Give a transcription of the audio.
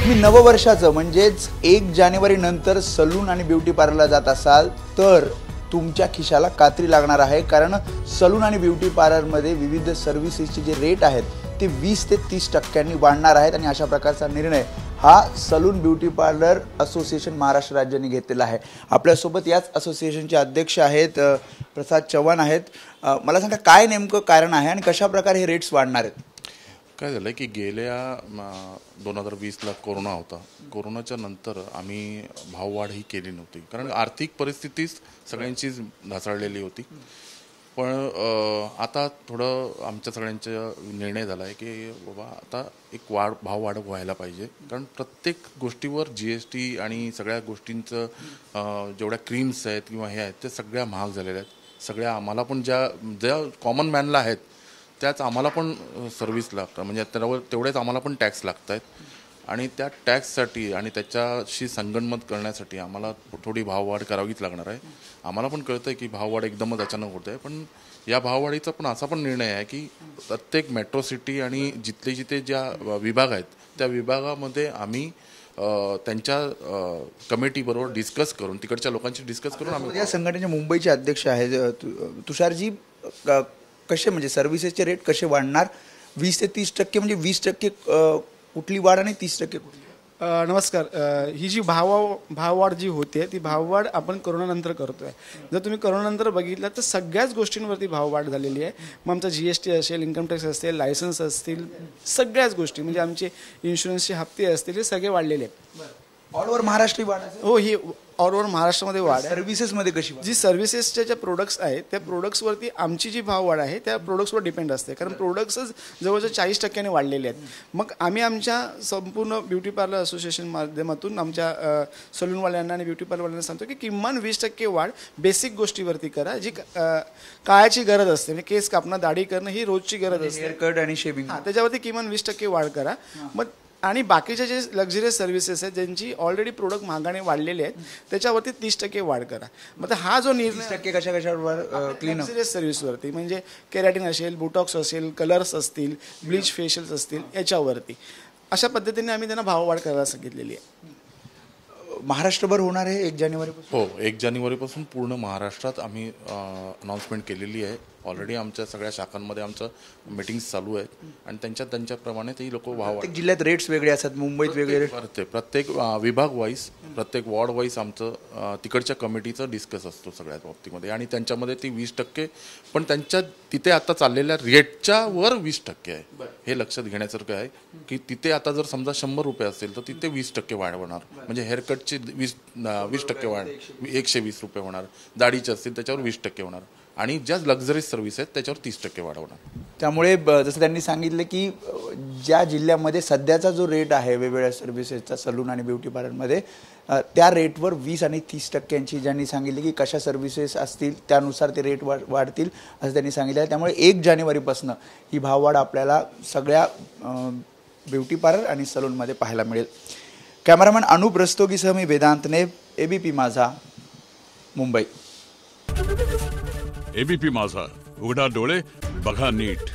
तुम्ही नववर्षाचं म्हणजेच 1 जानेवारी नंतर सलून आणि ब्युटी पार्लरला जात असाल तर तुमच्या खिशाला कात्री लागणार आहे, कारण सलून आणि ब्युटी पार्लरमध्ये विविध सर्व्हिसेसचे जे रेट आहेत ते 20 ते 30% वाढणार आहेत आणि अशा प्रकारचा निर्णय हा salon beauty parlour association Maharashtra राज्याने घेतलेला आहे। आपल्यासोबत याच असोसिएशनचे अध्यक्ष आहेत प्रसाद चव्हाण आहेत। मला सांगा काय नेमकं कारण आहे आणि कशा प्रकारे हे रेट्स वाढणार आहेत? काय झालं की गेल्या 2020ला कोरोना होता। कोरोनाच्या नंतर आम्ही भाववाढ ही केली नव्हती, कारण आर्थिक परिस्थितीच सगळ्यांची ढासळलेली होती। पण आता थोडं आमच्या सगळ्यांचा निर्णय झाला आहे की बाबा आता एक भाववाढ व्हायला पाहिजे, कारण प्रत्येक गोष्टीवर GST आणि सगळ्या गोष्टींचं जेवढ्या क्रीम्स आहेत किंवा हे आहेत ते सगळ्या महाग झालेल्या आहेत। सगळ्या आम्हाला पण ज्या कॉमन मॅनला आहेत त्याच आम्हाला पण सर्व्हिस लागतं, म्हणजे तेवढेच आम्हाला पण टॅक्स लागत आहेत आणि त्या टॅक्ससाठी आणि त्याच्याशी संगनमत करण्यासाठी आम्हाला थोडी भाववाढ करावीच लागणार आहे। आम्हाला पण कळतं आहे की भाववाढ एकदमच अचानक होत आहे, पण या भाववाढीचा पण असा पण निर्णय आहे की प्रत्येक मेट्रो सिटी आणि जिथे ज्या विभाग आहेत त्या विभागामध्ये आम्ही त्यांच्या कमिटीबरोबर डिस्कस करून, तिकडच्या लोकांशी डिस्कस करून आम्ही या संघटनेचे मुंबईचे अध्यक्ष आहेत तुषारजी, कसे म्हणजे सर्व्हिसेसचे रेट कसे वाढणार? 20 ते 30% म्हणजे 20% कुठली वाढ आणि 30% कुठली? नमस्कार। ही जी भाववाढ जी होते ती भाववाढ आपण कोरोनानंतर करतोय। जर तुम्ही कोरोनानंतर बघितलं तर सगळ्याच गोष्टींवरती भाववाढ झालेली आहे। मग आमचा GST असेल, इन्कम टॅक्स असेल, लायसन्स असतील, सगळ्याच गोष्टी म्हणजे आमचे इन्शुरन्सचे हप्ते असतील, हे सगळे वाढलेले आहेत। ऑल ओव्हर महाराष्ट्र वाढ? हो, ही ऑल ओव्हर महाराष्ट्रामध्ये वाढ आहे। सर्व्हिसेसमध्ये कशी? जी सर्व्हिसेसच्या ज्या प्रोडक्ट्स आहेत त्या प्रोडक्ट्सवरती आमची जी भाववाढ आहे त्या प्रोडक्ट्सवर डिपेंड असते, कारण प्रोडक्ट्सच जवळजवळ 40% वाढलेले आहेत। मग आम्ही आमच्या संपूर्ण ब्युटी पार्लर असोसिएशन माध्यमातून आमच्या सलूनवाल्यांना आणि ब्युटी पार्लरवाल्यांना सांगतो की किमान 20% वाढ बेसिक गोष्टीवरती करा, जी काळाची गरज असते, म्हणजे केस कापणं, दाढी करणं ही रोजची गरज असते, हेअर कट आणि शेविंग, त्याच्यावरती किमान 20% वाढ करा। मग आणि बाकीच्या जे लक्झरियस सर्व्हिसेस आहेत ज्यांची ऑलरेडी प्रोडक्ट महागाने वाढलेले आहेत त्याच्यावरती 30% वाढ करा। मग हा जो निर्णय 30% कशावर? क्लीन लक्झरियस सर्व्हिसवरती म्हणजे केरॅटिन असेल, बोटॉक्स असेल, कलर्स असतील, ब्लीच फेशियल्स असतील, याच्यावरती अशा पद्धतीने आम्ही त्यांना भाववाढ करायला सांगितलेली आहे। महाराष्ट्रभर होणार आहे 1 जानेवारीपासून? हो, 1 जानेवारीपासून पूर्ण महाराष्ट्रात आम्ही अनाउन्समेंट केलेली आहे। ऑलरेडी आमच्या सगळ्या शाखांमध्ये आमचं मीटिंग्स चालू आहेत आणि त्यांच्याप्रमाणे ते लोक प्रत्येक जिल्ह्यात रेट्स वेगळे असतात, मुंबईत वेगळे प्रत्येक विभाग वाईज, प्रत्येक वॉर्ड वाईज आमचं तिकडच्या कमिटीचं डिस्कस असतो सगळ्यात बाबतीमध्ये, आणि त्यांच्यामध्ये ती 20%, पण त्यांच्या तिथे आता चाललेल्या रेटच्या वर 20% आहे। हे लक्षात घेण्यासारखं आहे की तिथे आता जर समजा 100 रुपये असेल तर तिथे 20% वाढ होणार, म्हणजे हेअरकटची 20% वाढ 120 रुपये होणार, दाढीचे असतील त्याच्यावर 20% होणार आणि ज्या लक्झरीज सर्व्हिस आहेत त्याच्यावर 30% वाढवणार। त्यामुळे जसं त्यांनी सांगितलं की ज्या जिल्ह्यामध्ये सध्याचा जो रेट आहे वेगवेगळ्या सर्व्हिसेसचा सलून आणि ब्युटी पार्लरमध्ये त्या रेटवर 20 आणि 30% ज्यांनी सांगितले की कशा सर्व्हिसेस असतील त्यानुसार ते रेट वाढतील असं त्यांनी सांगितलं आहे। त्यामुळे 1 जानेवारीपासून ही भाववाढ आपल्याला सगळ्या ब्युटी पार्लर आणि सलूनमध्ये पाहायला मिळेल। कॅमेरामॅन अनुप रस्तोगीसह मी वेदांतने, ABP माझा, मुंबई। ABP माझा, उघडा डोळे बघा नीट।